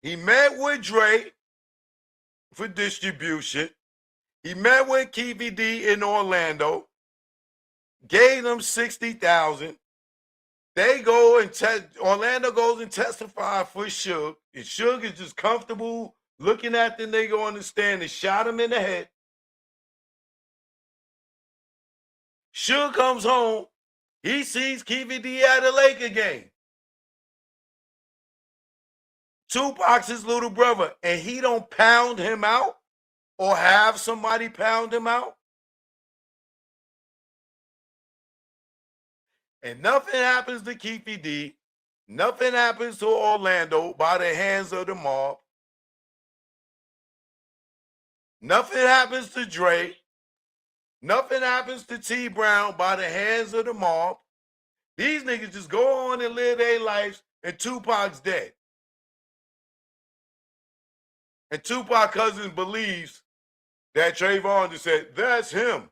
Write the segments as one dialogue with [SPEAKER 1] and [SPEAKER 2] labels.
[SPEAKER 1] He met with Dre for distribution. He met with Keefy D in Orlando, gave them $60,000. They go and Orlando goes and testify for Suge. And Suge is just comfortable looking at the nigga on the stand and shot him in the head. Suge comes home. He sees Keefy D at a Laker game. Tupac's his little brother, and he don't pound him out or have somebody pound him out. And nothing happens to Keefy D. Nothing happens to Orlando by the hands of the mob. Nothing happens to Dre. Nothing happens to T Brown by the hands of the mob. These niggas just go on and live their lives, and Tupac's dead. And Tupac cousin believes that Trayvon just said, that's him.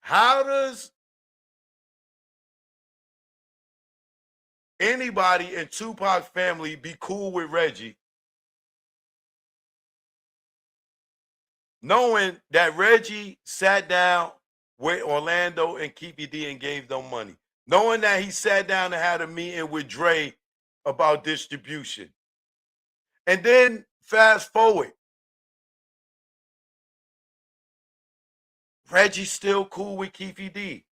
[SPEAKER 1] How does anybody in Tupac's family be cool with Reggie, knowing that Reggie sat down with Orlando and Keefy D and gave them money? Knowing that he sat down and had a meeting with Dre about distribution. And then fast forward, Reggie's still cool with Keefy D.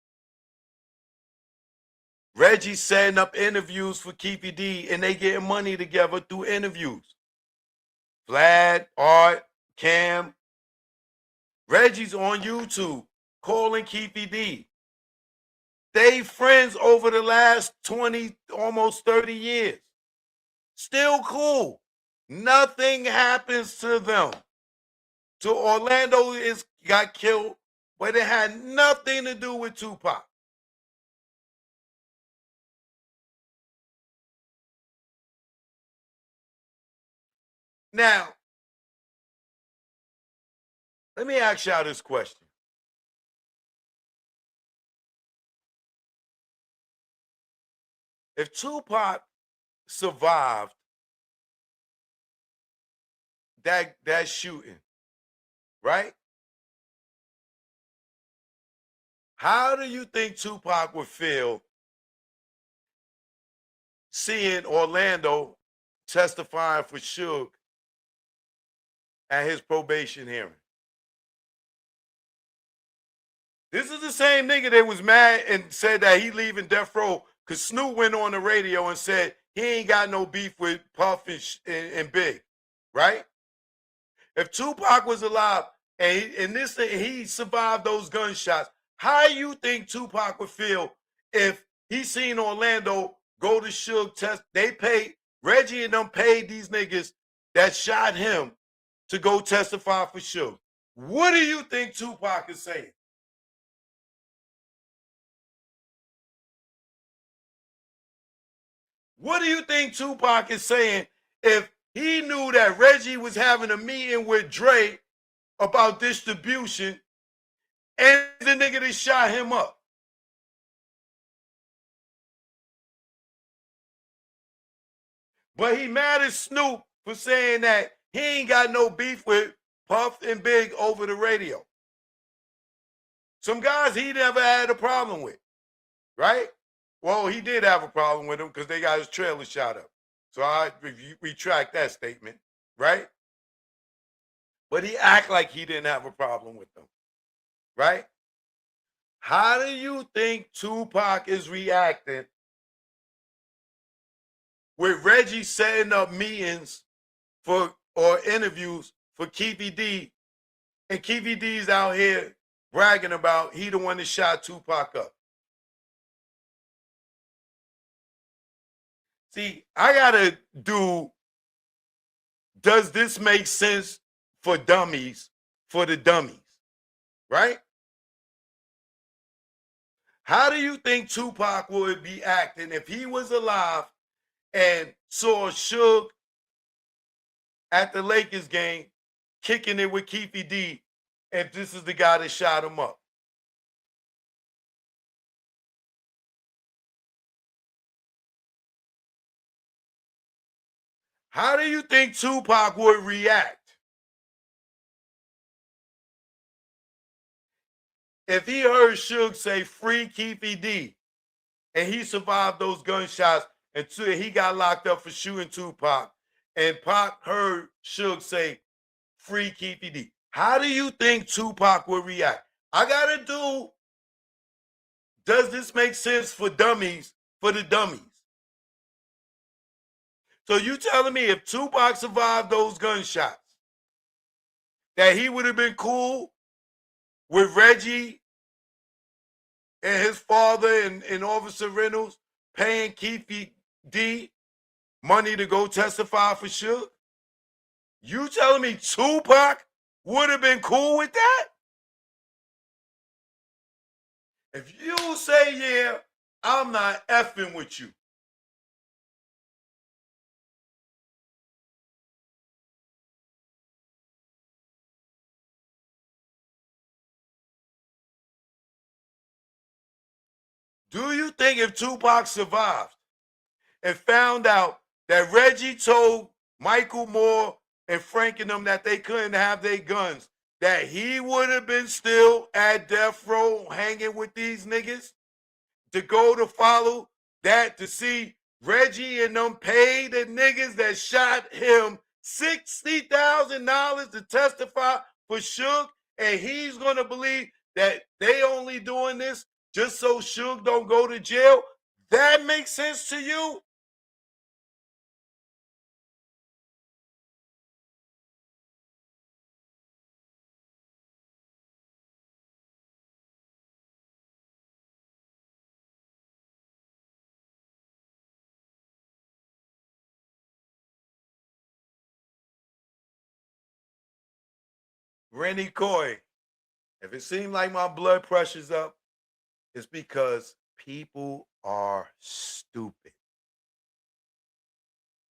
[SPEAKER 1] Reggie's setting up interviews for Keefy D, and they getting money together through interviews. Vlad, Art, Cam. Reggie's on YouTube calling Keefy D. They friends over the last 20, almost 30 years. Still cool. Nothing happens to them. So Orlando got killed, but it had nothing to do with Tupac. Now, let me ask y'all this question. If Tupac survived that shooting, right? How do you think Tupac would feel seeing Orlando testifying for Suge at his probation hearing? This is the same nigga that was mad and said that he leaving death row because Snoop went on the radio and said he ain't got no beef with Puff and Big, right? If Tupac was alive and he survived those gunshots, how you think Tupac would feel if he seen Orlando go to Suge test? They paid, Reggie and them paid these niggas that shot him to go testify for Suge. What do you think Tupac is saying? What do you think Tupac is saying if he knew that Reggie was having a meeting with Dre about distribution and the nigga that shot him up? But he mad at Snoop for saying that he ain't got no beef with Puff and Big over the radio. Some guys he never had a problem with, right? Well, he did have a problem with them because they got his trailer shot up. So I retract that statement, right? But he act like he didn't have a problem with them, right? How do you think Tupac is reacting with Reggie setting up meetings or interviews for Keefy D, and Keefy D's out here bragging about he the one that shot Tupac up? See, I gotta do, does this make sense for dummies, for the dummies, right? How do you think Tupac would be acting if he was alive and saw Suge at the Lakers game kicking it with Keefy D if this is the guy that shot him up? How do you think Tupac would react if he heard Suge say free Keefy D and he survived those gunshots until he got locked up for shooting Tupac, and Pac heard Suge say free Keefy D? How do you think Tupac would react? I gotta do, does this make sense for dummies, for the dummies? So you telling me if Tupac survived those gunshots, that he would have been cool with Reggie and his father and Officer Reynolds paying Keefy D money to go testify for Suge? You telling me Tupac would have been cool with that? If you say yeah, I'm not effing with you. Do you think if Tupac survived and found out that Reggie told Michael Moore and Frank and them that they couldn't have their guns, that he would have been still at death row hanging with these niggas to go to follow that, to see Reggie and them pay the niggas that shot him $60,000 to testify for Suge, and he's gonna believe that they only doing this just so Suge don't go to jail? That makes sense to you? Rennie Coy, if it seems like my blood pressure's up, it's because people are stupid.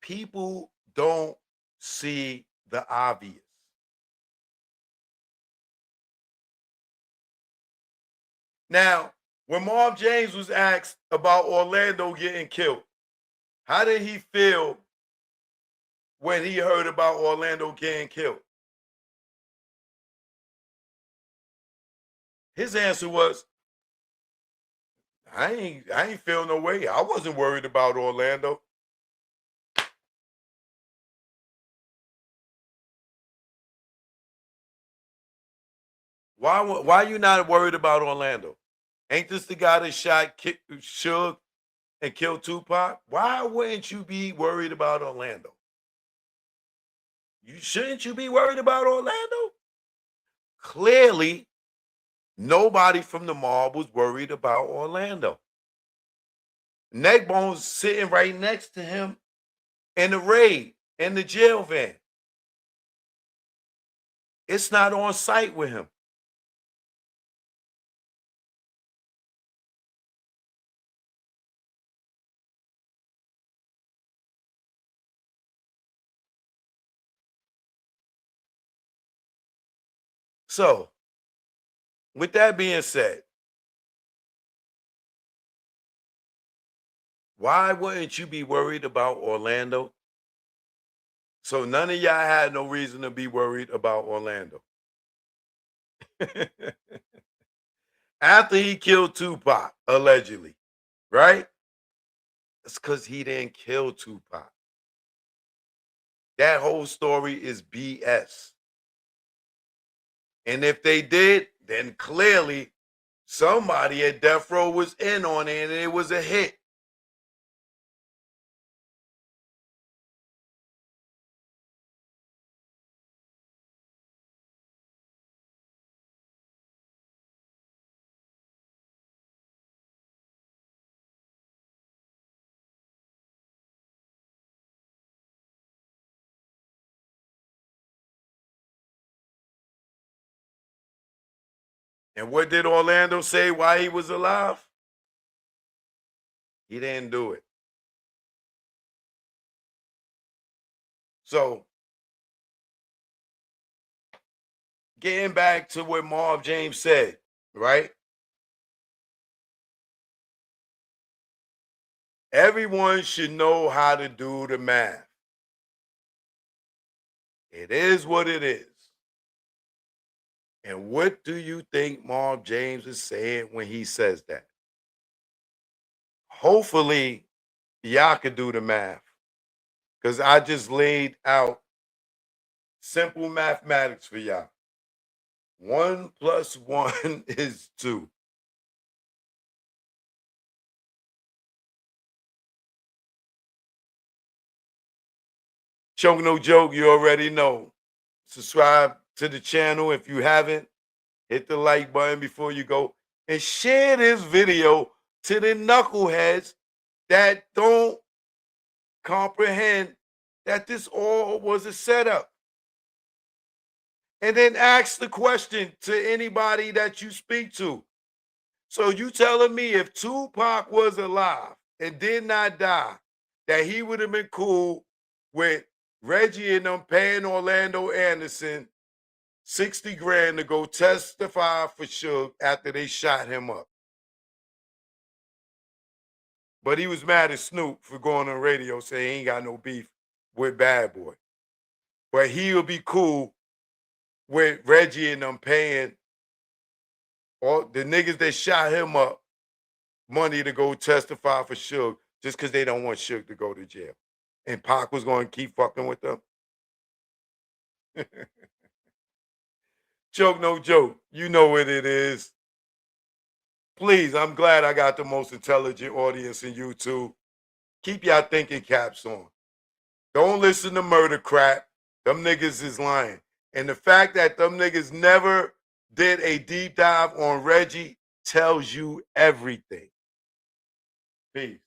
[SPEAKER 1] People don't see the obvious. Now, when Marv James was asked about Orlando getting killed, how did he feel when he heard about Orlando getting killed? His answer was, I ain't feel no way. I wasn't worried about Orlando. Why you not worried about Orlando? Ain't this the guy that shot Suge and killed Tupac? Why wouldn't you be worried about Orlando? Shouldn't you be worried about Orlando? Clearly, nobody from the mob was worried about Orlando. Neckbone's sitting right next to him in the raid, in the jail van. It's not on site with him. So, with that being said, why wouldn't you be worried about Orlando? So none of y'all had no reason to be worried about Orlando. After he killed Tupac, allegedly, right? It's because he didn't kill Tupac. That whole story is BS. And if they did, then clearly somebody at Death Row was in on it and it was a hit. And what did Orlando say why he was alive? He didn't do it. So, getting back to what Marv James said, right? Everyone should know how to do the math. It is what it is. And what do you think Marv James is saying when he says that? Hopefully, y'all can do the math. Because I just laid out simple mathematics for y'all. 1 + 1 is 2. Choke no joke, you already know. Subscribe to the channel if you haven't. Hit the like button before you go. And share this video to the knuckleheads that don't comprehend that this all was a setup. And then ask the question to anybody that you speak to. So you telling me if Tupac was alive and did not die, that he would have been cool with Reggie and them paying Orlando Anderson 60 grand to go testify for Suge after they shot him up. But he was mad at Snoop for going on radio saying he ain't got no beef with Bad Boy. But he'll be cool with Reggie and them paying all the niggas that shot him up money to go testify for Suge just because they don't want Suge to go to jail. And Pac was going to keep fucking with them. Joke, no joke. You know what it is. Please, I'm glad I got the most intelligent audience in YouTube. Keep y'all thinking caps on. Don't listen to murder crap. Them niggas is lying. And the fact that them niggas never did a deep dive on Reggie tells you everything. Peace.